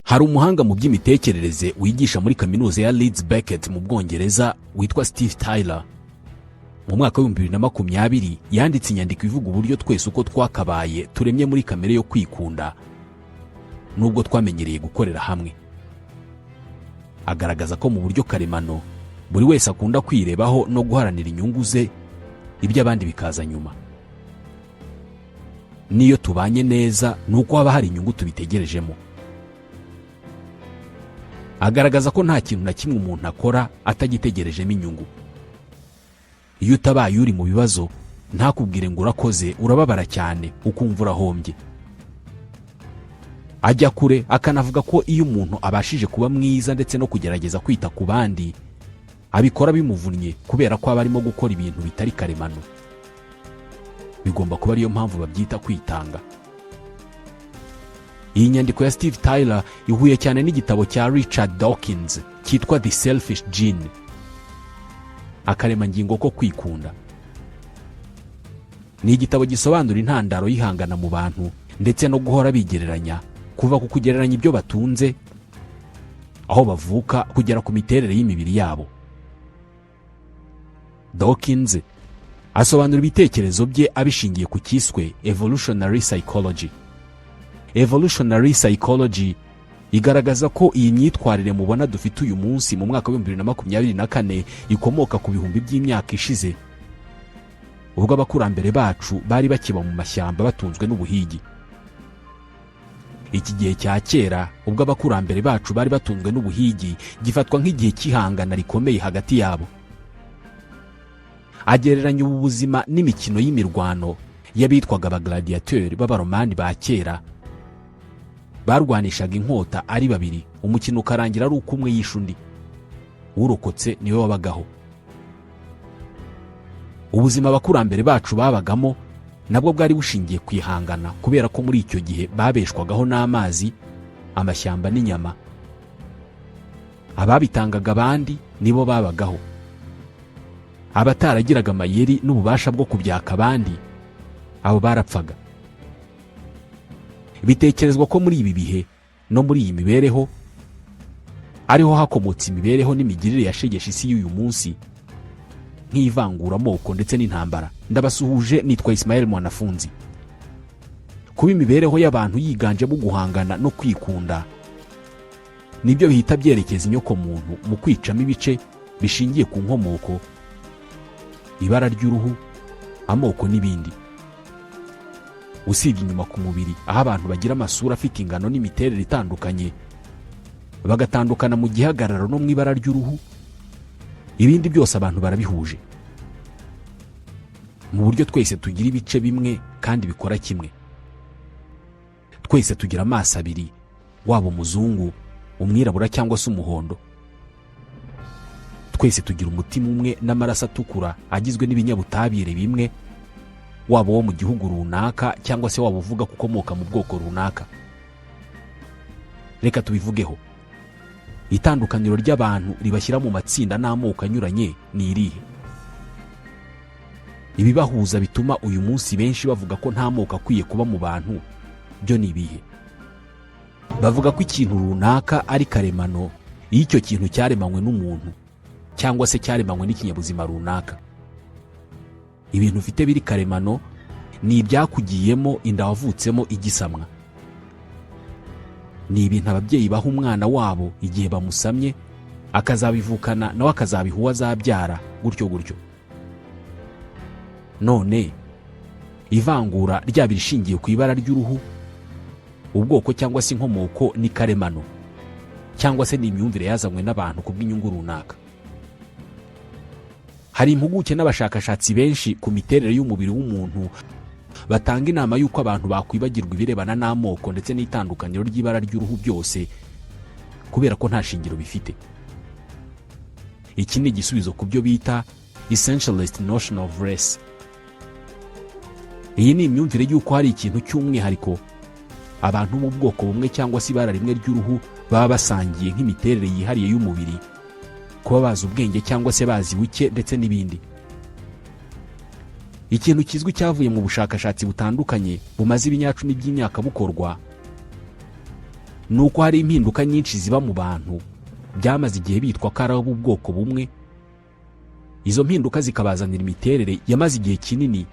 Hari umuhanga mu by'imitekerereze wigisha muri kaminuza ya Leeds Beckett mu Bwongereza witwa Steve Tyler. Mu mwaka wa 2020 yanditse inyandiko ivuga uburyo twese uko twakabaye turemye muri kamere yo kwikunda nubwo twamenyereye gukorera hamwe. Agaragaza ko mu buryo karemano buri wese akunda kwirebaho no guharanira inyungu ze, iby'abandi bikaza nyuma. Niyo tubanye neza nuko haba hari inyungu tubitegerejemo. Agaragaza ko nta kintu na kimwe umuntu akora atagitegerejemo inyungu. Iyo utabaye uri mu bibazo ntakubwire ngo urakoze, urababara cyane ukumva urahombye. Ajya kure akanavuga ko iyo umuntu abashije kuba mwiza ndetse no kugerageza kwita ku bandi abikora bimuvunnye kubera ko aba arimo gukora ibintu bitari karemano. Bigomba kuba ariyo mpamvu babyita kwitanga. Iyi nyandiko ya Steve Tyler ihuye cyane n'igitabo cya Richard Dawkins cyitwa The Selfish Gene, akaremangingo ko kwikunda. Ni igitabo gisobanura intandaro y'ihangana mu bantu ndetse no guhora bigereranya, kuva ku kugereranya ibyo batunze, aho bavuka, kugera ku miterere y'imibiri yabo. Dawkins asobanura ibitekerezo bye abishingiye ku cyiswe Evolutionary Psychology. Evolutionary Psychology igaragaza ko iyi myitwarire mubona dufite uyu munsi mu mwaka wa 2024 ikomoka ku bihumbi by'imyaka ishize, ubwo abakurambere bacu bari bakiba mu mashyamba batunzwe n'ubuhigi. Iki gihe cya kera ubwo abakurambere bacu bari batunzwe n'ubuhigi gifatwa nk'igihe cy'ihangana rikomeye hagati yabo. Agereranya ubu buzima n'imikino y'imirwano y'abitwaga abagladiateur b'abaromani ba kera. Barwanishaga inkota ari babiri, umukino ukarangira ari uko umwe yishe undi, urokotse niwe wabagaho. Ubuzima abakurambere bacu babagamo nabwo bwari bushingiye kwihangana kubera ko muri icyo gihe babeshwagaho n'amazi, amashyamba n'inyama. Ababitangaga abandi nibo babagaho. Abataragiraga amayeri n'ububasha bwo kubyaka abandi, abo barapfaga. Bitekerezwa ko muri ibi bihe no muri iyi mibereho ariho hakomotse imibereho n'imigirire yashegesha isi y'uyu munsi, nk'ivangura amoko ndetse n'intambara. Ndabasuhuje, nitwa Ismael Mwanafunzi. Kuba imibereho y'abantu yiganjemo guhangana no kwikunda nibyo bihita byerekeza inyoko muntu mu kwicamo ibice bishingiye ku nkomoko, ibara ry'uruhu, amoko n'ibindi. Usibye inyuma ku mubiri aho abantu bagira amasura afite ingano n'imiterere itandukanye, bagatandukana mu gihagararo no mu ibara ry'uruhu, ibindi byose abantu barabihuje mu buryo twese tugira ibice bimwe kandi bikora kimwe. Twese tugira amaso abiri, waba umuzungu, umwirabura cyangwa se umuhondo. Twese tugira umutima umwe n'amaraso atukura agizwe n'ibinyabutabire bimwe, waba wo mu gihugu runaka cyangwa se waba uvuga kukomoka mu bwoko runaka. Reka tubivugeho. Itandukaniro ry'abantu ribashyira mu matsinda n'amoko anyuranye ni irihe? Ibibahuza bituma uyu munsi benshi bavuga ko nta moko akwiye kuba mu bantu byo ni ibihe? Bavuga ko ikintu runaka ari karemano iyo icyo kintu cyaremanywe n'umuntu cyangwa se cyaremanywe n'ikinyabuzima runaka. Ibintu ufite biri karemano ni ibyakugiyemo inda wavutsemo igisamwa. Ni ibintu ababyeyi baha umwana wabo igihe bamusamye, akazabivukana nawe akazabiha uwo azabyara, gutyo gutyo. None ivangura ryaba rishingiye ku ibara ry'uruhu, ubwoko cyangwa se inkomoko ni karemano, cyangwa se ni imyumvire yazanywe n'abantu ku bw'inyungu runaka? Hari impuguke n'abashakashatsi benshi ku miterere y'umubiri w'umuntu batanga inama y'uko abantu bakwibagirwa ibirebana n'amoko ndetse n'itandukaniro ry'ibara ry'uruhu byose kubera ko nta shingiro bifite. Iki ni igisubizo ku byo bita Essentialist notion of race. Iyi ni imyumvire y'uko hari ikintu cy'umwihariko abantu mu bwoko bumwe cyangwa se ibara rimwe ry'uruhu baba basangiye nk'imiterere yihariye y'umubiri, kuba bazi ubwenge cyangwa se bazi buke ndetse n'ibindi. Ikintu kizwi cyavuye mu bushakashatsi butandukanye bumaze ibinyacumi by'imyaka bukorwa ni uko hari impinduka nyinshi ziba mu bantu byamaze igihe bitwa ko ari ubwoko bumwe. Izo mpinduka zikabazanira imiterere yamaze igihe kinini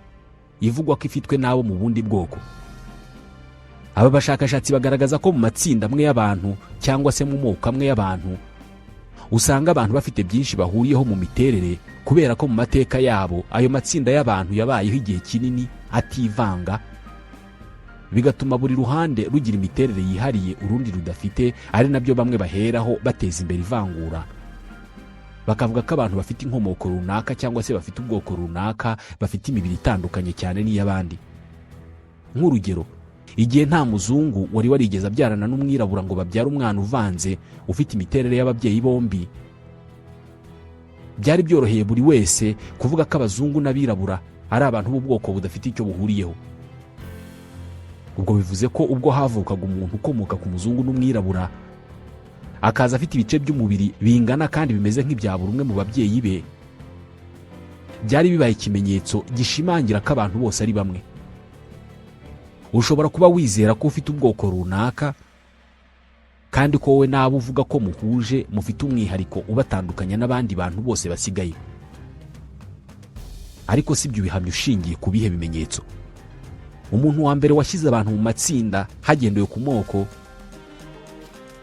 ivugwa ko ifitwe n'abo mu bundi bwoko. Aba bashakashatsi bagaragaza ko mu matsinda amwe y'abantu cyangwa se mu moko amwe y'abantu usanga abantu bafite byinshi bahuriyeho mu miterere, kubera ko mu mateka yabo ayo matsinda y'abantu yabayeho igihe kinini ativanga, bigatuma buri ruhande rugira imiterere yihariye urundi rudafite, ari nabyo bamwe baheraho bateza imbere ivangura. Bakavuga ko abantu bafite inkomoko runaka cyangwa se bafite ubwoko runaka bafite imibiri itandukanye cyane n'iy'abandi. Nk'urugero, igihe nta muzungu wari warigeze abyarana n'umwirabura ngo babyare umwana uvanze ufite imiterere y'ababyeyi bombi, byari byoroheye buri wese kuvuga ko abazungu n'abirabura ari abantu b'ubwoko budafite icyo buhuriyeho. Ubwo bivuze ko ubwo havukaga umuntu ukomoka ku muzungu n'umwirabura akaza afite ibice by'umubiri bingana kandi bimeze nk'ibya buri umwe mu babyeyi be, byari bibaye ikimenyetso gishimangira ko abantu bose ari bamwe. Ushobora kuba wizera ko ufite ubwoko runaka kandi ko wowe nabo uvuga ko muhuje mufite umwihariko ubatandukanya n'abandi bantu bose basigaye. Ariko si byo bihamya ushingiye ku bihe bimenyetso. Umuntu wa mbere washyize abantu mu matsinda hagendewe ku moko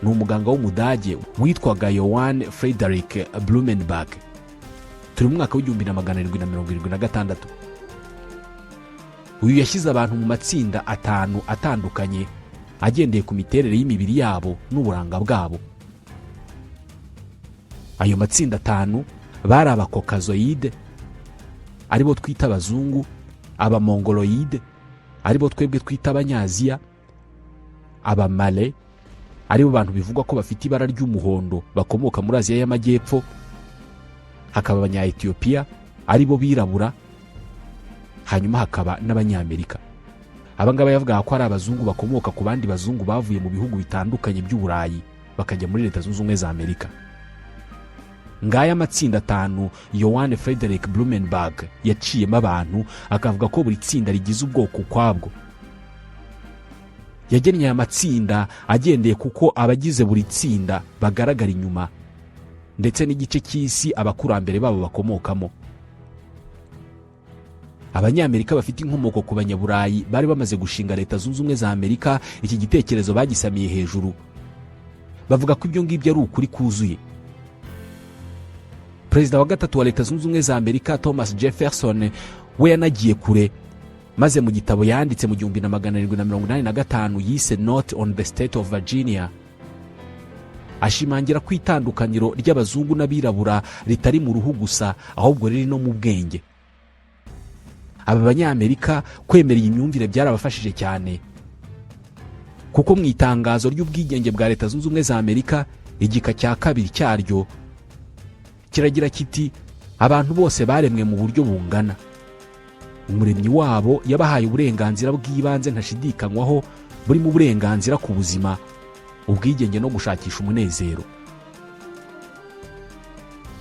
ni umuganga w'Umudage witwaga Johann Friedrich Blumenbach. Turi mu mwaka w'1776. Uyu yashyize abantu mu matsinda 5 atandukanye agendeye ku miterere y'imibiri yabo n'uburanga bwabo. Ayo matsinda 5 bari abakokazoide, aribo twita abazungu, abamongoloide, aribo twebwe twita abanyaziya, abamale, aribo bantu bivugwa ko bafite ibara ry'umuhondo bakomoka muri Aziya y'Amajyepfo, hakaba abanya-Ethiopia aribo birabura, hanyuma hakaba n'abanyamerika. Abangaba yavuga ko ari abazungu bakomoka ku bandi bazungu bavuye mu bihugu bitandukanye by'Uburayi bakajya muri Leta Zunze Ubumwe za Amerika. Ngaya amatsinda 5 Johann Friedrich Blumenbach yaciyemo abantu, akavuga ko buri tsinda rigize ubwoko kwabwo. Yagennye aya matsinda agendeye kuko abagize buri tsinda bagaragara inyuma ndetse n'igice cy'isi abakurambere babo bakomokamo. Abanyamerika bafite inkomoko ku banyaburayi bari bamaze gushinga Leta Zunze Ubumwe za Amerika, iki gitekerezo bagisamiye hejuru. Bavuga ko ibyo ngibyo ari ukuri kuzuye. Perezida wa gatatu wa Leta Zunze Ubumwe za Amerika Thomas Jefferson we yanagiye kure, maze mu gitabo yanditse mu 1785 yise Note on the State of Virginia ashimangira ko itandukaniro ry'abazungu n'abirabura ritari mu ruhu gusa ahubwo riri no mu bwenge. Aba banyamerika kwemera iyi myumvire byarabafashije cyane, kuko mu itangazo ry'ubwigenge bwa Leta Zunze Ubumwe za Amerika igika cya 2 cyaryo kiragira kiti abantu bose baremwe mu buryo bungana. Umuremyi wabo yabahaye uburenganzira bw'ibanze ntashidikanywaho buri mu burenganzira ku buzima, ubwigenge no gushakisha umunezero.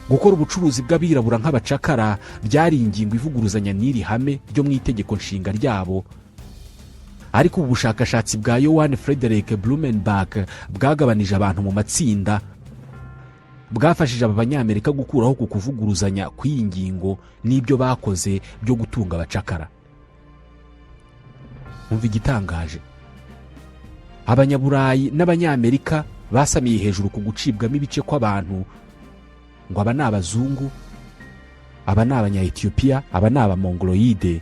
Gukora ubucuruzi bw'abirabura nk'abacakara byari ingingo ivuguruzanya n'iri hame ryo mu itegeko nshinga ryabo. Ariko ubu bushakashatsi bwa Johann Friedrich Blumenbach bwagabanije abantu mu matsinda, bwafashije aba banyamerika gukuraho ku kuvuguruzanya kw'iyi ngingo n'ibyo bakoze byo gutunga abacakara. Umva igitangaje, abanyaburayi n'abanyamerika basamiye hejuru ku gucibwamo ibice kw'abantu, ngo aba ni abazungu, aba ni abanya-Ethiopia, aba ni abamongoloide.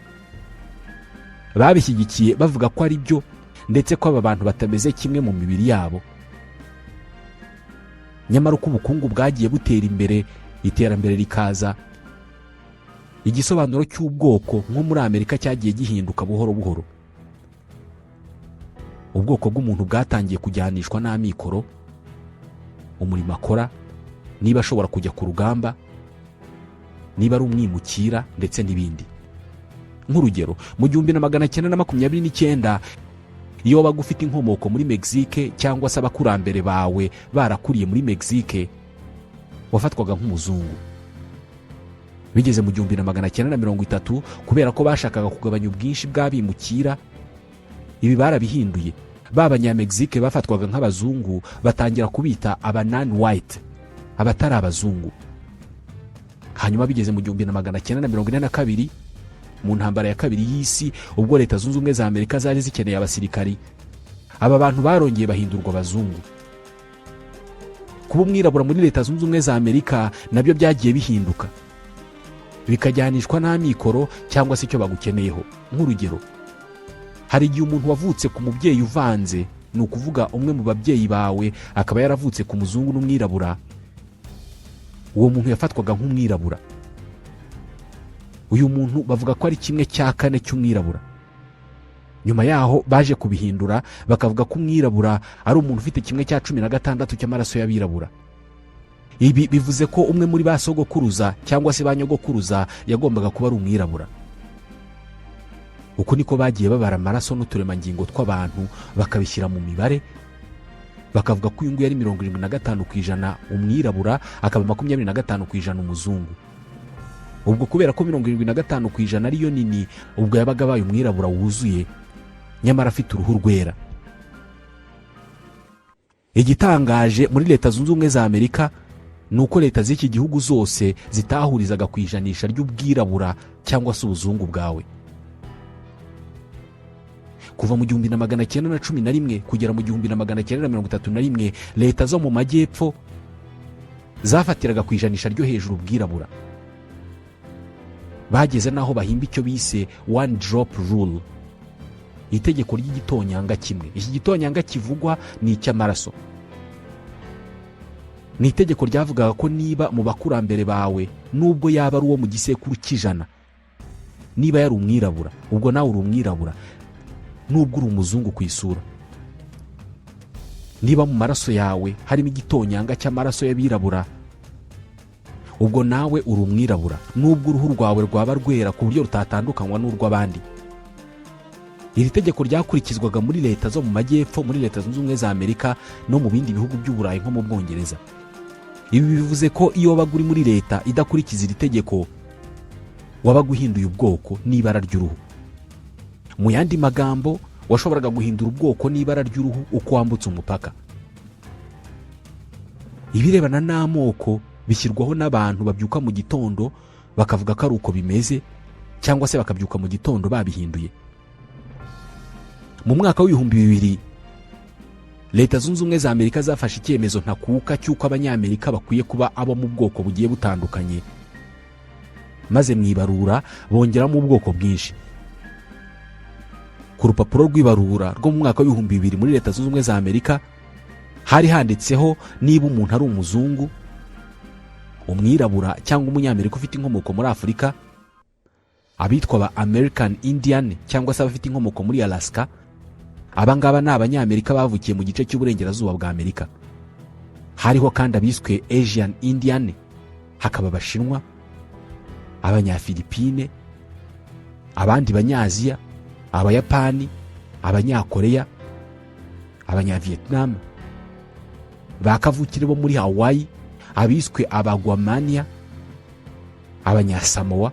Babishyigikiye bavuga ko ari byo, ndetse ko aba bantu batameze kimwe mu mibiri yabo. Nyamara uko ubukungu bwagiye butera imbere, iterambere rikaza, igisobanuro cy'ubwoko nko muri Amerika cyagiye gihinduka buhoro buhoro. Ubwoko bw'umuntu bwatangiye kujyanishwa n'amikoro, umurimo akora, niba ashobora kujya ku rugamba, niba ari umwimukira ndetse n'ibindi. Nk'urugero, mu 1929 iyo wabaga ufite inkomoko muri Mexique cyangwa se abakurambere bawe barakuriye muri Mexique, wafatwaga nk'umuzungu. Bigeze mu 1930 kubera ko bashakaga kugabanya ubwinshi bw'abimukira, ibi barabihinduye, b'abanyamegizike bafatwaga nk'abazungu batangira kubita aba non white, abatari abazungu. Hanyuma bigeze mu 1942 mu ntambara ya kabiri y'isi, ubwo leta zunze ubumwe za Amerika zari zikeneye abasirikari, aba bantu barongeye bahindurwa abazungu. Kuba umwirabura muri leta zunze ubumwe za Amerika nabyo byagiye bihinduka, bikajyanishwa n'amikoro cyangwa se icyo bagukeneyeho. Nk'urugero, hari igihe umuntu wavutse ku mubyeyi uvanze, ni ukuvuga umwe mu babyeyi bawe akaba yaravutse ku muzungu n'umwirabura, uwo muntu yafatwaga nk'umwirabura. Uyu muntu bavuga ko ari 1/4 cy'umwirabura. Nyuma yaho baje kubihindura bakavuga ko umwirabura ari umuntu ufite 1/16 cy'amaraso y'abirabura. Ibi bivuze ko umwe muri ba sogokuruza cyangwa se ba nyogokuruza yagombaga kuba ari umwirabura. Uko niko bagiye babara amaraso n'uturemangingo tw'abantu bakabishyira mu mibare, bakavuga ko uyu nguyu yari 75% umwirabura, akaba 25% umuzungu. Ubwo kubera ko 75% ariyo nini, ubwo yabaga abaye umwirabura wuzuye nyamara afite uruhu rwera. Igitangaje muri leta zunze ubumwe za Amerika nuko leta z'iki gihugu zose zitahurizaga ku ijanisha ry'ubwirabura cyangwa se ubuzungu bwawe. Kuva mu 1911 kugera mu 1931 leta zo mu majyepfo zafatiraga ku ijanisha ryo hejuru ubwirabura. Bageze naho bahimba icyo bise one drop rule, itegeko ry'igitonyanga kimwe. Iki gitonyanga kivugwa ni icy'amaraso. Ni itegeko ryavugaga ko niba mu bakurambere bawe, nubwo yaba ari uwo mu gisekuru cy'ijana, niba yari umwirabura, ubwo nawe uri umwirabura, nubwo uri umuzungu ku isura. Niba mu maraso yawe harimo igitonyanga cy'amaraso y'abirabura, ubwo nawe uri umwirabura, nubwo uruhu rwawe rwaba rwera ku buryo rutatandukanywa n'urw'abandi. Iri tegeko ryakurikizwaga muri leta zo mu majyepfo, muri leta zunze ubumwe za Amerika no mu bindi bihugu by'Uburayi nko mu Bwongereza. Ibi bivuze ko iyo wabaga uri muri leta idakurikiza iri tegeko, wabaga uhinduye ubwoko n'ibara ry'uruhu. Mu yandi magambo, washoboraga guhindura ubwoko n'ibara ry'uruhu uko wambutse umupaka. Ibirebana n'amoko bishyirwaho n'abantu babyuka mu gitondo bakavuga ko ari uko bimeze, cyangwa se bakabyuka mu gitondo babihinduye. Mu mwaka w'2000 leta zunze ubumwe za Amerika zafashe icyemezo ntakuka cy'uko abanyamerika bakwiye kuba abo mu bwoko bugiye butandukanye, maze mu ibarura bongeramo ubwoko bwinshi. Ku rupapuro rw'ibarura rwo mu mwaka w'2000 muri leta zunze ubumwe za Amerika hari handitseho niba umuntu ari umuzungu, umwirabura cyangwa umunyamerika ufite inkomoko muri Afurika, abitwa ba American Indian cyangwa se abafite inkomoko muri Alaska. Abangaba ni abanyamerika bavukiye mu gice cy'uburengerazuba bwa Amerika. Hariho kandi abiswe Asian Indian, hakaba abashinwa, abanyafilipine, abandi banyaziya, abayapani, abanyakoreya, abanyavietnam, bakavukire bo muri Hawaii, abiswe abagwamania, abanyasamoa,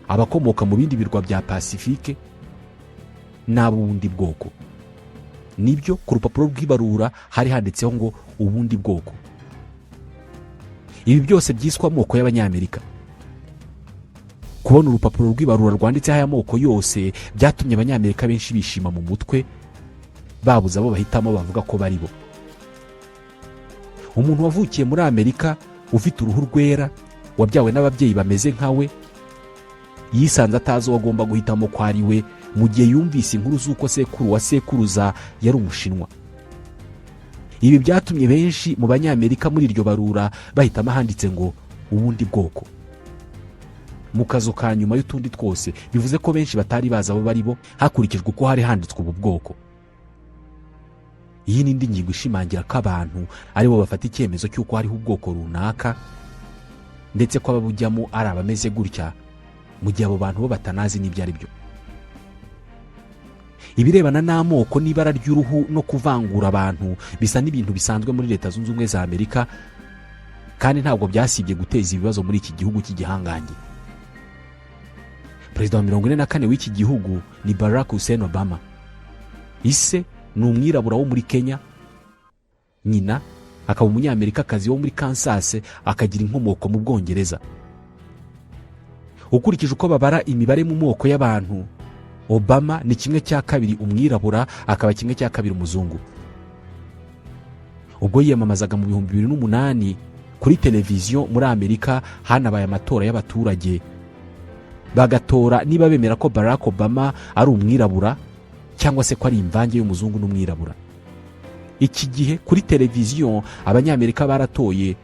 abakomoka mu bindi birwa bya Pacifique n'abundi bwoko. Nibyo ku rupapuro rw'ibarura hari handitseho ngo ubundi bwoko. Ibi byose byiswa amoko y'abanyamerika. Kubona urupapuro rw'ibarura rwanditseho aya moko yose byatumye abanyamerika benshi bishima mu mutwe, babuza abo bahitamo bavuga ko bari bo. Umuntu wavukiye muri Amerika ufite uruhu rwera, wabyawe n'ababyeyi bameze nkawe, yisanze atazi uwo agomba guhitamo ko ari we, mu gihe yumvise inkuru z'uko sekuru wa sekuruza yari umushinwa. Ibi byatumye benshi mu banyamerika muri iryo barura bahitamo handitse ngo ubundi bwoko. Mu kazo ka nyuma y'utundi twose, bivuze ko benshi batari baza abo bari bo hakurikijwe uko hari handitswe ubu bwoko. Iyi ni indi ngingo ishimangira ko abantu ari bo bafata icyemezo cy'uko hariho ubwoko runaka, ndetse ko ababujyamo ari abameze gutya, mu gihe abo bantu bo batanazi n'ibyo ari byo. Ibirebana n'amoko n'ibara ry'uruhu no kuvangura abantu bisa n'ibintu bisanzwe muri leta zunze ubumwe za Amerika, kandi ntabwo byasibye guteza ibibazo muri iki gihugu cy'igihangange. Perezida wa 44 w'iki gihugu ni Barack Hussein Obama. Ise ni umwirabura wo muri Kenya, nyina akaba umunyamerikakazi wo muri Kansas, akagira inkomoko mu Bwongereza. Ukurikije uko babara imibare mu moko y'abantu, Obama ni 1/2 umwirabura, akaba 1/2 umuzungu. Ubwo yiyamamazaga mu 2008 kuri televiziyo muri Amerika, hanabaye amatora y'abaturage bagatora niba bemera ko Barack Obama ari umwirabura cyangwa se ko ari imvange y'umuzungu n'umwirabura. Iki gihe kuri televiziyo abanyamerika baratoye,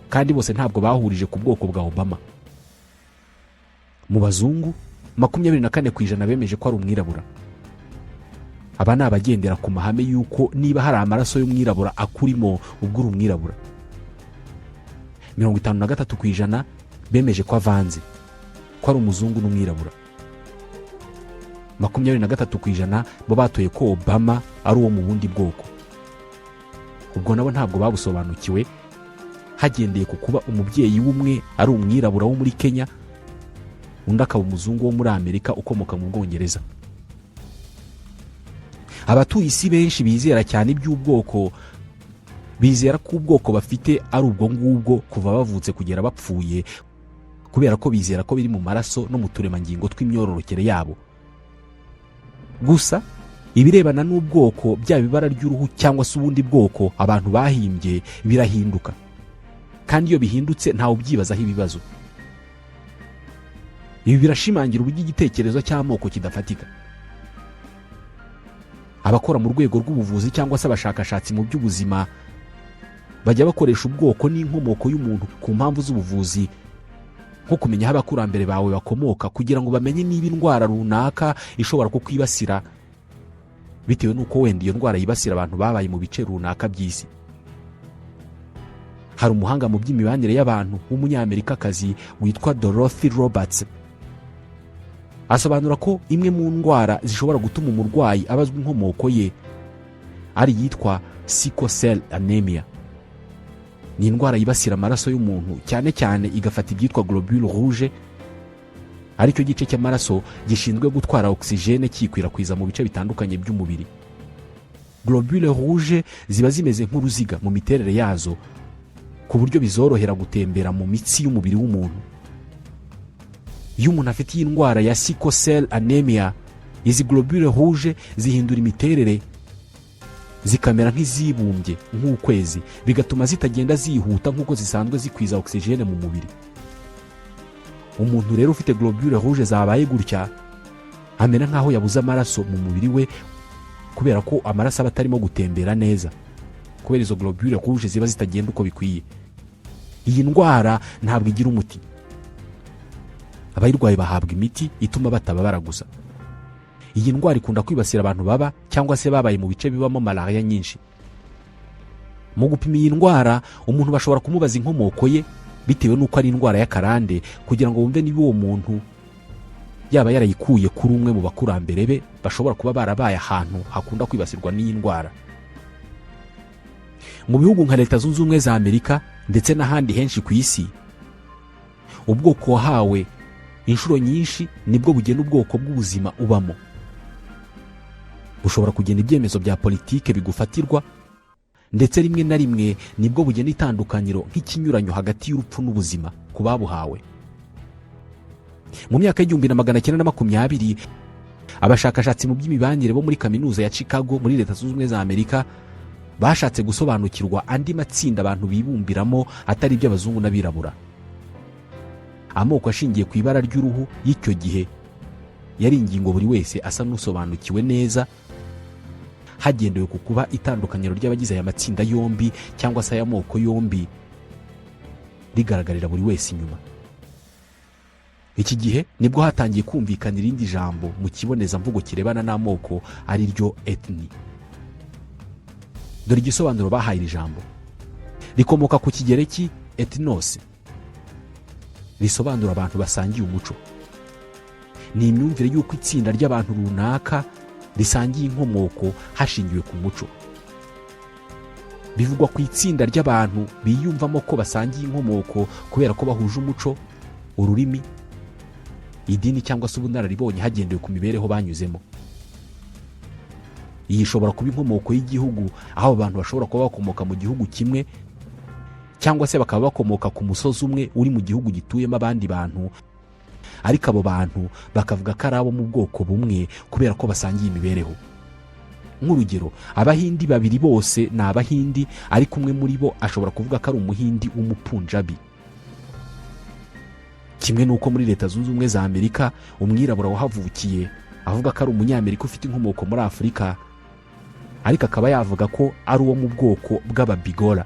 kandi bose ntabwo bahurije ku bwoko bwa Obama. Mu bazungu 24% bemeje ko ari umwirabura. Aba ni abagendera ku mahame y'uko niba hari amaraso y'umwirabura akurimo ubwo uri umwirabura. 53% bemeje ko avanze, ko ari umuzungu n'umwirabura. 23% bo batoye ko Obama ari uwo mu bundi bwoko. Ubwo nabo ntabwo babusobanukiwe, hagendeye ku kuba umubyeyi w'umwe ari umwirabura wo muri Kenya, undi akaba umuzungu wo muri Amerika ukomoka mu Bwongereza. Abatuye isi benshi bizera cyane iby'ubwoko, bizera ko ubwoko bafite ari ubwo ngubwo kuva bavutse kugera bapfuye, kubera ko bizera ko biri mu maraso no mu turemangingo tw'imyororokere yabo. Gusa ibirebana n'ubwoko, byaba ibara ry'uruhu cyangwa se ubundi bwoko abantu bahimbye, birahinduka, kandi iyo bihindutse ntawe ubyibazaho ibibazo. Ibi birashimangira uburyo igitekerezo cy'amoko kidafatika. Abakora mu rwego rw'ubuvuzi cyangwa se abashakashatsi mu by'ubuzima bajya bakoresha ubwoko n'inkomoko y'umuntu ku mpamvu z'ubuvuzi, nko kumenya aho abakurambere bawe bakomoka, kugira ngo bamenye niba indwara runaka ishobora kukwibasira bitewe n'uko wenda iyo ndwara yibasira abantu babaye mu bice runaka by'isi. Hari umuhanga mu by'imibanire y'abantu w'umunyamerikakazi witwa Dorothy Roberts. Asobanura ko imwe mu ndwara zishobora gutuma umurwayi abazwa inkomoko ye ari yitwa sickle cell anemia. Ni indwara yibasira amaraso y'umuntu, cyane cyane igafata ibyitwa globule rouge, aricyo gice cy'amaraso gishinzwe gutwara oxygene kikwirakwiza mu bice bitandukanye by'umubiri. Globule rouge ziba zimeze nk'uruziga mu miterere yazo, ku buryo bizorohera gutembera mu mitsi y'umubiri w'umuntu. Iyo umuntu afite iyi ndwara ya sickle cell anemia, izi globule rouge zihindura imiterere, zikamera nk'izibumbye nk'ukwezi, bigatuma zitagenda zihuta nk'uko zisanzwe zikwiza oxygene mu mubiri. Umuntu rero ufite globule rouge zabaye gutya, amera nk'aho yabuze amaraso mu mubiri we, kubera ko amaraso aba atarimo gutembera neza, kubera izo globule rouge ziba zitagenda uko bikwiye. Iyi ndwara ntabwo igira umuti. Abayirwaye bahabwa imiti ituma batababara gusa. Iyi ndwara ikunda kwibasira abantu baba cyangwa se babaye mu bice bibamo malaria nyinshi. Mu gupima iyi ndwara, umuntu bashobora kumubaza inkomoko ye bitewe n'uko ari indwara y'akarande, kugira ngo bumve niba uwo muntu yaba yarayikuye kuri umwe mu bakurambere be bashobora kuba barabaye ahantu hakunda kwibasirwa n'iyi ndwara. Mu bihugu nka Leta Zunze Ubumwe za Amerika ndetse n'ahandi henshi ku isi, ubwoko wahawe inshuro nyinshi nibwo bugena ubwoko bw'ubuzima ubamo. Bushobora kugena ibyemezo bya politike bigufatirwa, ndetse rimwe na rimwe nibwo bugena itandukaniro nk'ikinyuranyo hagati y'urupfu n'ubuzima ku babuhawe. Mu myaka y'1920, abashakashatsi mu by'imibanire bo muri kaminuza ya Chicago muri Leta Zunze Ubumwe za Amerika bashatse gusobanukirwa andi matsinda abantu bibumbiramo atari iby'abazungu n'abirabura. Amoko ashingiye ku ibara ry'uruhu y'icyo gihe yari ingingo buri wese asa n'usobanukiwe neza, hagendewe ku kuba itandukaniro ry'abagize aya matsinda yombi cyangwa se aya moko yombi rigaragarira buri wese inyuma. Iki gihe nibwo hatangiye kumvikana irindi jambo mu kibonezamvugo kirebana n'amoko, ari ryo ethnie. Dore igisobanuro bahaye iri jambo. Rikomoka ku kigereki ethnos, risobanura abantu basangiye umuco. Ni imyumvire y'uko itsinda ry'abantu runaka risangiye inkomoko hashingiwe ku muco. Bivugwa ku itsinda ry'abantu biyumvamo ko basangiye inkomoko kubera ko bahuje umuco, ururimi, idini cyangwa se ubunararibonye hagendewe ku mibereho banyuzemo. iyi ishobora kuba inkomoko y'igihugu, aho abantu bashobora kuba bakomoka mu gihugu kimwe cyangwa se bakaba bakomoka ku musozi umwe uri mu gihugu gituyemo abandi bantu, ariko abo bantu bakavuga ko ari abo mu bwoko bumwe kubera ko basangiye imibereho. Nk'urugero, abahindi babiri bose ni abahindi, ariko umwe muri bo ashobora kuvuga ko ari umuhindi w'umupunjabi. Kimwe n'uko muri Leta Zunze Ubumwe za Amerika umwirabura wahavukiye avuga ko ari umunyamerika ufite inkomoko muri Afurika, ariko akaba yavuga ko ari uwo mu bwoko bw'ababigora.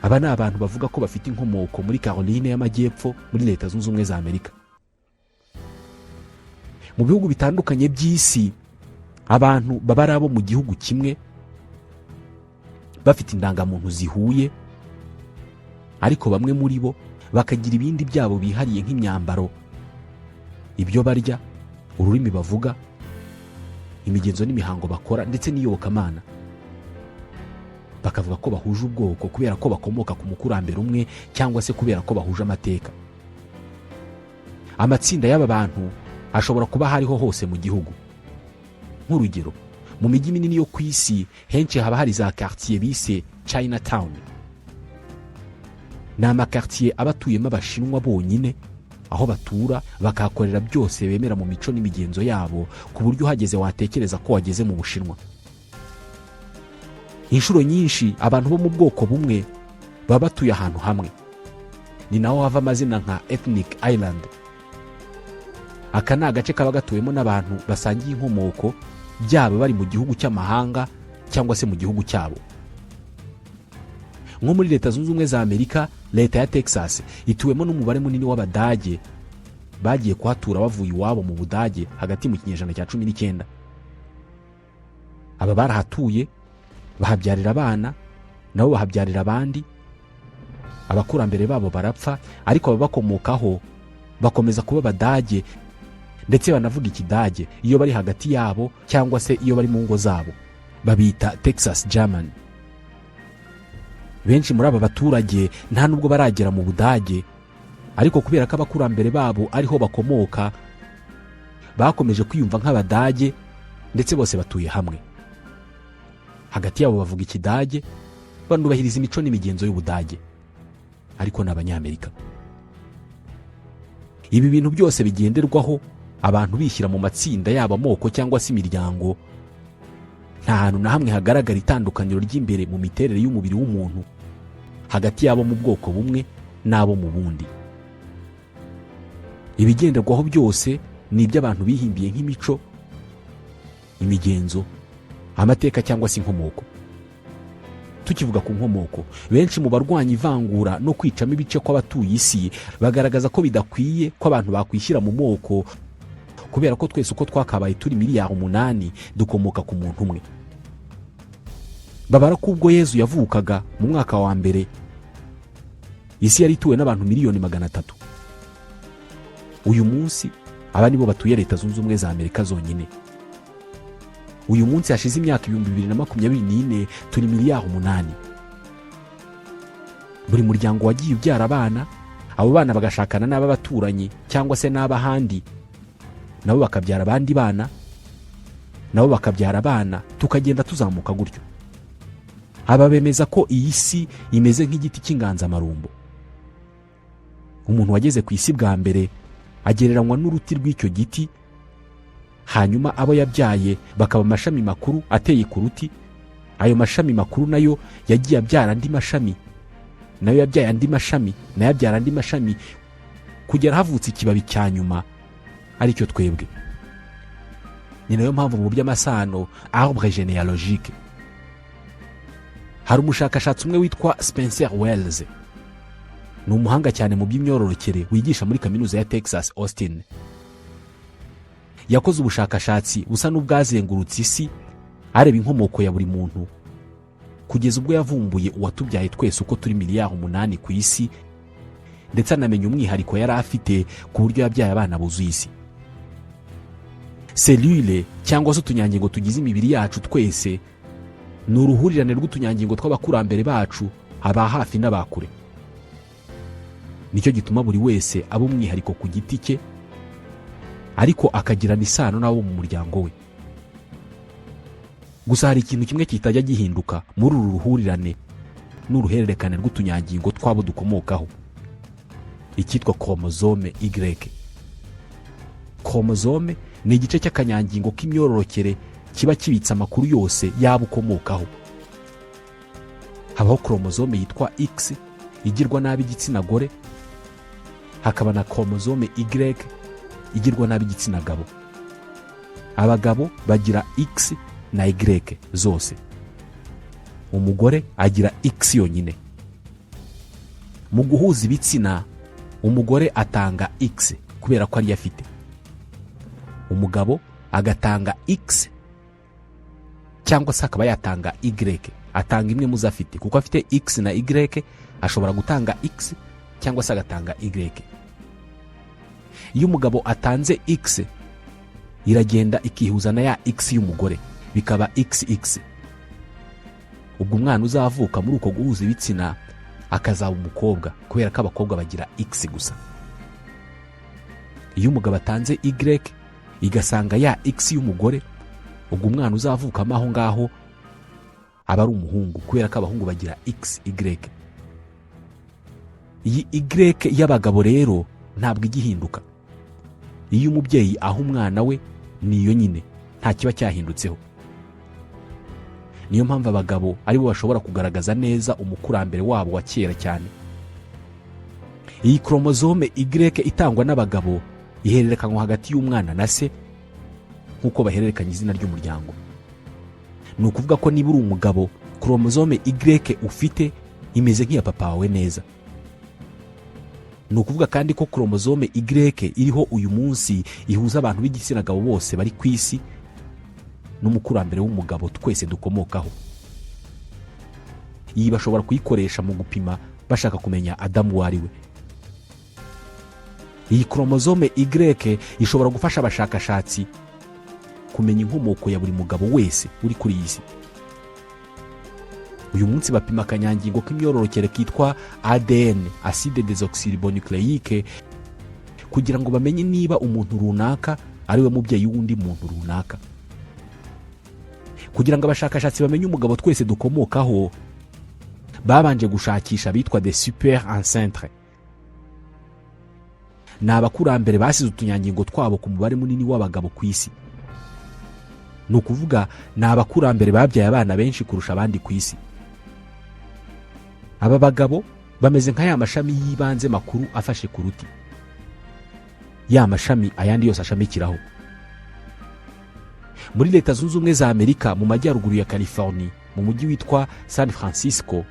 Aba ni abantu bavuga ko bafite inkomoko muri Caroline y'Amajyepfo muri Leta Zunze Ubumwe za Amerika. Mu bihugu bitandukanye by'isi, abantu baba ari abo mu gihugu kimwe, bafite indangamuntu zihuye, ariko bamwe muri bo bakagira ibindi byabo bihariye nk'imyambaro, ibyo barya, ururimi bavuga, imigenzo n'imihango bakora ndetse n'iyobokamana. Bakavuga ko bahuje ubwoko kubera ko bakomoka ku mukurambere umwe cyangwa se kubera ko bahuje amateka. Amatsinda y'aba bantu ashobora kuba hariho hose mu gihugu. Nk'urugero, mu mijyi minini yo ku isi henshi haba hari za quartier bise Chinatown. Ni amakartier aba atuyemo abashinwa bonyine, aho batura bakahakorera byose bemera mu mico n'imigenzo yabo, ku buryo uhageze watekereza ko wageze mu Bushinwa. Inshuro nyinshi abantu bo mu bwoko bumwe baba batuye ahantu hamwe, ni naho hava amazina nka ethnic island. Aka ni agace kaba gatuwemo n'abantu basangiye inkomoko, byaba bari mu gihugu cy'amahanga cyangwa se mu gihugu cyabo. Nko muri Leta Zunze Ubumwe za Amerika, Leta ya Texas ituwemo n'umubare munini w'Abadage bagiye kuhatura bavuye iwabo mu Budage hagati mu kinyejana cya 19. Aba barahatuye bahabyarira abana, nabo bahabyarira abandi, abakurambere babo barapfa, ariko ababakomokaho bakomeza kuba Abadage ndetse banavuga Ikidage iyo bari hagati yabo cyangwa se iyo bari mu ngo zabo. Babita Texas German. Benshi muri aba baturage nta nubwo baragera mu Budage, ariko kubera ko abakurambere babo ariho bakomoka, bakomeje kwiyumva nk'Abadage ndetse bose batuye hamwe. Hagati yabo bavuga Ikidage, banubahiriza imico n'imigenzo y'Ubudage, ariko n'Abanyamerika. Ibi bintu byose bigenderwaho, abantu bishyira mu matsinda yabo, amoko cyangwa se imiryango. Nta hantu na hamwe hagaragara itandukaniro ry'imbere mu miterere y'umubiri w'umuntu hagati yabo mu bwoko bumwe n'abo mu bundi. Ibigenderwaho byose ni iby'abantu bihimbiye nk'imico, imigenzo, amateka cyangwa se inkomoko. Tukivuga ku nkomoko, benshi mu barwanya ivangura no kwicamo ibice kw'abatuye isi bagaragaza ko bidakwiye ko abantu bakwishyira mu moko, kubera ko twese uko twakabaye turi miliyari 8 dukomoka ku muntu umwe. Babara ko ubwo Yezu yavukaga mu mwaka wa mbere, isi yari ituwe n'abantu miliyoni 300. Uyu munsi aba nibo batuye Leta Zunze Ubumwe za Amerika zonyine. Uyu munsi hashize imyaka 2024 turi miliyari 8. Buri muryango wagiye ubyara abana, abo bana bagashakana n'ababaturanyi cyangwa se n'abahandi, nabo bakabyara abandi bana, nabo bakabyara abana, tukagenda tuzamuka gutyo. Aba bemeza ko iyi si imeze nk'igiti cy'inganzamarumbo. Umuntu wageze ku isi bwa mbere agereranywa n'uruti rw'icyo giti, hanyuma abo yabyaye bakaba amashami makuru ateye ku ruti. Ayo mashami makuru nayo yagiye abyara andi mashami, nayo yabyaye andi mashami, nayo abyara andi mashami, kugera havutse ikibabi cya nyuma, aricyo twebwe. Ni nayo mpamvu mu by'amasano, arbre généalogique, hari umushakashatsi umwe witwa Spencer Wells. Ni umuhanga cyane mu by'imyororokere, wigisha muri kaminuza ya Texas Austin. Yakoze ubushakashatsi busa n'ubwazengurutse isi, areba inkomoko ya buri muntu, kugeza ubwo yavumbuye uwatubyaye twese uko turi miliyari 8 ku isi, ndetse anamenya umwihariko yari afite ku buryo yabyaye abana buzuye isi. Selule cyangwa se utunyangingo tugize imibiri yacu twese ni uruhurirane rw'utunyangingo tw'abakurambere bacu, aba hafi n'abakure. Nicyo gituma buri wese aba umwihariko ku giti cye, ariko akagirana isano n'abo mu muryango we. gusa hari ikintu kimwe kitajya gihinduka muri uru ruhurirane n'uruhererekane rw'utunyangingo twabo dukomokaho, icyitwa chromosome Y. Chromosome ni igice cy'akanyangingo k'imyororokere kiba kibitse amakuru yose yaba ukomokaho. Habaho chromosome yitwa X igirwa n'ab'igitsina gore, hakaba na chromosome Y igirwa n'ab'igitsina gabo. Abagabo bagira X na Y zose, umugore agira X yonyine. Mu guhuza ibitsina umugore atanga X kubera ko ari afite, umugabo agatanga X cyangwa se akaba yatanga Y, atanga imwe muzo afite, kuko afite X na Y ashobora gutanga X cyangwa se agatanga Y. Iyo umugabo atanze X iragenda ikihuza na ya X y'umugore bikaba XX. Ubwo umwana uzavuka muri uko guhuza ibitsina akazaba umukobwa, kubera ko abakobwa bagira X gusa. Iyo umugabo atanze Y igasanga ya X y'umugore, ubwo umwana uzavukamo aho ngaho aba ari umuhungu, kubera ko abahungu bagira XY. Iyi Y y'abagabo rero ntabwo igihinduka. Iyo umubyeyi aha umwana we niyo nyine, nta kiba cyahindutseho. Niyo mpamvu abagabo aribo bashobora kugaragaza neza umukurambere wabo wa kera cyane. Iyi chromosome Y itangwa n'abagabo ihererekanywa hagati y'umwana na se nk'uko bahererekanya izina ry'umuryango. Ni ukuvuga ko niba uri umugabo, chromosome Y ufite imeze nk'iya papa wawe neza. Ni ukuvuga kandi ko chromosome Y iriho uyu munsi ihuza abantu b'igitsina gabo bose bari ku isi n'umukurambere w'umugabo twese dukomokaho. Iyi bashobora kuyikoresha mu gupima bashaka kumenya Adamu uwo ari we. Iyi chromosome Y ishobora gufasha abashakashatsi kumenya inkomoko ya buri mugabo wese uri kuri iyi si. Uyu munsi bapima akanyangingo k'imyororokere kitwa ADN, acide desoxyribonucleique, kugira ngo bamenye niba umuntu runaka ari we mubyeyi w'undi muntu runaka. Kugira ngo abashakashatsi bamenye umugabo twese dukomokaho, babanje gushakisha bitwa des super ancêtres. Ni abakurambere basize utunyangingo twabo ku mubare munini w'abagabo ku isi. Ni ukuvuga ni abakurambere babyaye abana benshi kurusha abandi ku isi. Aba bagabo bameze nka ya mashami y'ibanze makuru afashe ku ruti, ya mashami ayandi yose ashamikiraho. Muri Leta Zunze Ubumwe za Amerika mu majyaruguru ya California mu mujyi witwa San Francisco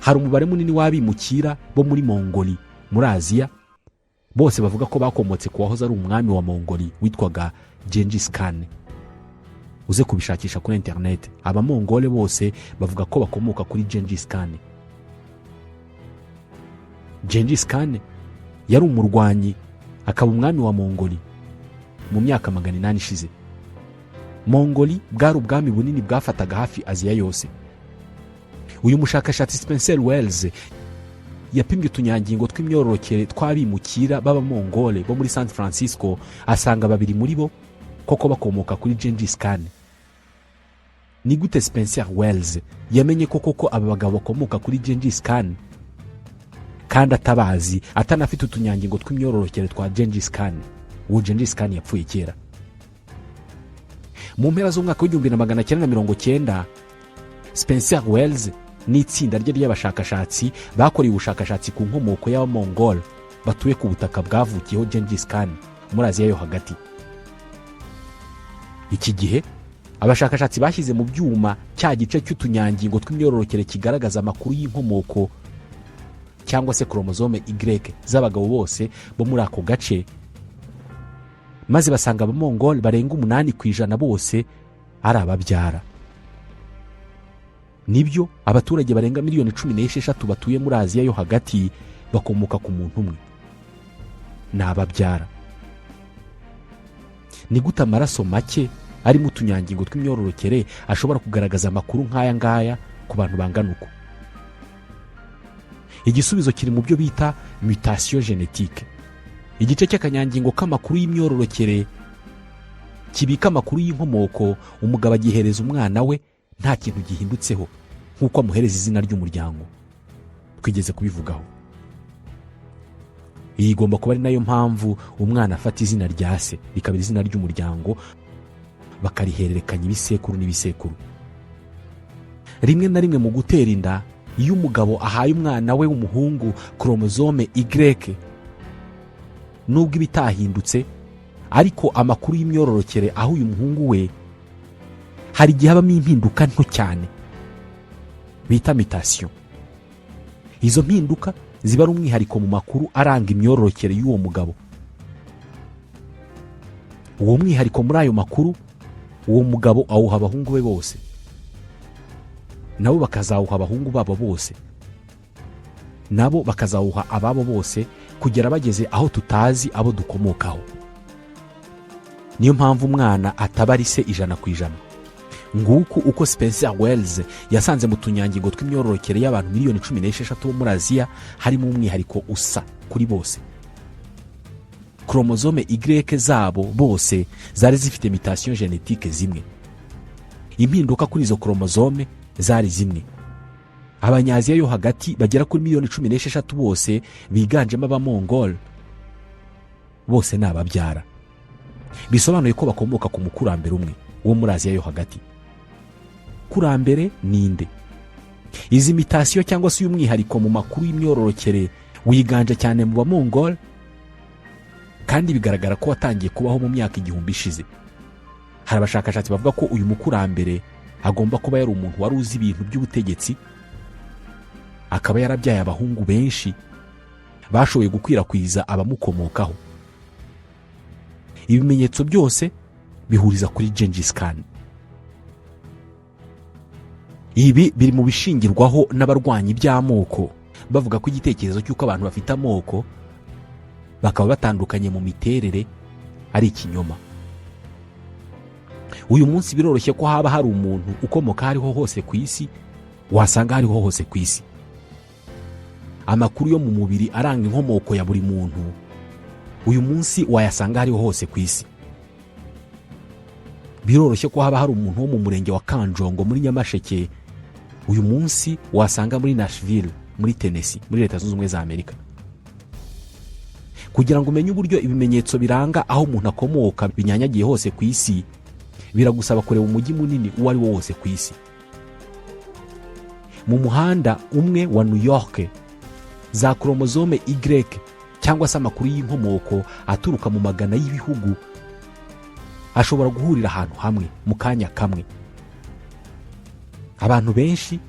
hari umubare munini w'abimukira bo muri Mongoli muri Aziya, bose bavuga ko bakomotse ku wahoze ari umwami wa Mongoli witwaga Gengis Khan. Uze kubishakisha kuri internet, aba Mongole bose bavuga ko bakomoka kuri Gengis Khan. Gengis Khan yari umurwanyi akaba umwami wa Mongoli mu myaka 800 ishize. Mongoli bwari ubwami bunini bwafataga hafi Aziya yose. Uyu mushakashatsi Spencer Wells yapimye utunyangingo tw'imyororokere tw'abimukira baba Mongole bo muri San Francisco, asanga babiri muri bo koko bakomoka kuri Gengis Khan. Ni gute Spencer Wells yamenye koko aba bagabo bakomoka kuri Gengis Khan kandi atabazi, atanafite utunyangingo tw'imyororokere twa Gengis Khan? Uwo Gengis Khan yapfuye kera. Mu mpera z'umwaka w'1990 Spencer Wells n'itsinda rye ry'abashakashatsi bakoreye ubushakashatsi ku nkomoko y'Abamongol batuye ku butaka bwavukiyeho Gengis Khan muri Aziya yo hagati. Iki gihe abashakashatsi bashyize mu byuma cya gice cy'utunyangingo tw'imyororokere kigaragaza amakuru y'inkomoko cyangwa se chromosome Y z'abagabo bose bo muri ako gace, maze basanga Abamongol barenga 8% bose ari ababyara. Nibyo abaturage barenga miliyoni 16 batuye muri Aziya yo hagati bakomoka ku muntu umwe, ni ababyara. Ni gute amaraso make ari mu tunyangingo tw'imyororokere ashobora kugaragaza amakuru nk'aya ngaya ku bantu bangana uko? Igisubizo kiri mu byo bita mutation génétique, igice cy'akanyangingo k'amakuru y'imyororokere kibika amakuru y'inkomoko, umugabo agihereza umwana we nta kintu gihindutseho, nk'uko amuhereza izina ry'umuryango. Twigeze kubivugaho. Iyi igomba kuba ari nayo mpamvu umwana afata izina rya se rikaba izina ry'umuryango, bakarihererekanya ibisekuru n'ibisekuru. Rimwe na rimwe mu gutera inda, iyo umugabo ahaye umwana we w'umuhungu kromozome Y, nubwo ibitahindutse, ariko amakuru y'imyororokere aho uyu muhungu we, hari igihe habamo impinduka nto cyane bita mutation. Izo mpinduka ziba ari umwihariko mu makuru aranga imyororokere y'uwo mugabo. Uwo mwihariko muri ayo makuru, uwo mugabo awuha abahungu be bose, nabo bakazawuha abahungu babo bose, nabo bakazawuha ababo bose, kugera bageze aho tutazi abo dukomokaho. Niyo mpamvu umwana ataba ari se 100%. Nguku uko Spencer Wells yasanze mu tunyangingo tw'imyororokere y'abantu miliyoni 16 bo muri Aziya harimo umwihariko usa kuri bose. Kromozome Y zabo bose zari zifite mutation genetique zimwe. Impinduka kuri izo kromozome zari zimwe. Abanyaziya yo hagati bagera kuri miliyoni 16 bose biganjemo abamongol, bose nababyara. Bisobanuye ko bakomoka ku mukurambere umwe wo muri Aziya yo hagati. Kurambere ninde? Izi mutation cyangwa se umwihariko mu makuru y'imyororokere wiganje cyane mu bamongol, kandi bigaragara ko watangiye kubaho mu myaka 1000 ishize. Hari abashakashatsi bavuga ko uyu mukurambere agomba kuba yari umuntu wari uzi ibintu by'ubutegetsi, akaba yarabyaye abahungu benshi bashoboye gukwirakwiza abamukomokaho. Ibimenyetso byose bihuriza kuri Gengis Khan. Ibi biri mu bishingirwaho n'abarwanyi by'amoko, bavuga ko igitekerezo cy'uko abantu bafite amoko bakaba batandukanye mu miterere ari ikinyoma. Uyu munsi biroroshye ko haba hari umuntu ukomoka hariho hose ku isi, wasanga hariho hose ku isi. Amakuru yo mu mubiri aranga inkomoko ya buri muntu, uyu munsi wayasanga hariho hose ku isi. Biroroshye ko haba hari umuntu wo mu murenge wa Kanjongo muri Nyamasheke, uyu munsi wasanga muri Nashville muri Tennessee muri Leta Zunze Ubumwe za Amerika. Kugira ngo umenye uburyo ibimenyetso biranga aho umuntu akomoka binyanyagiye hose ku isi, biragusaba kureba umujyi munini uwo ari wo wose ku isi. Mu muhanda umwe wa New York, za kromozome Y cyangwa se amakuru y'inkomoko aturuka mu magana y'ibihugu ashobora guhurira ahantu hamwe mu kanya kamwe. Abantu benshi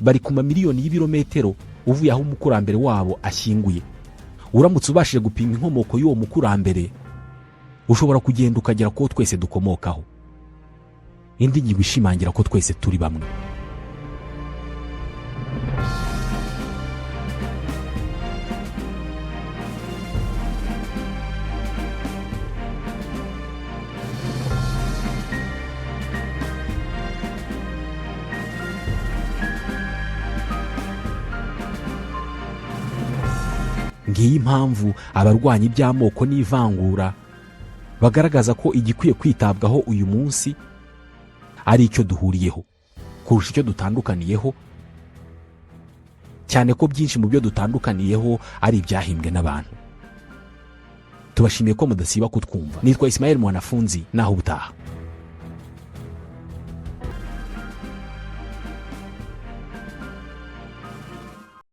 bari ku mamiliyoni y'ibirometero uvuye aho umukurambere wabo ashyinguye. Uramutse ubashije gupima inkomoko y'uwo mukurambere, ushobora kugenda ukagera ko twese dukomokaho. Indi ngingo ishimangira ko twese turi bamwe. Ngiyi impamvu abarwanyi by'amoko n'ivangura bagaragaza ko igikwiye kwitabwaho uyu munsi ari icyo duhuriyeho kurusha icyo dutandukaniyeho, cyane ko byinshi mu byo dutandukaniyeho ari ibyahimbwe n'abantu. Tubashimiye ko mudasiba kutwumva. Nitwa Ismael Mwanafunzi, naho ubutaha.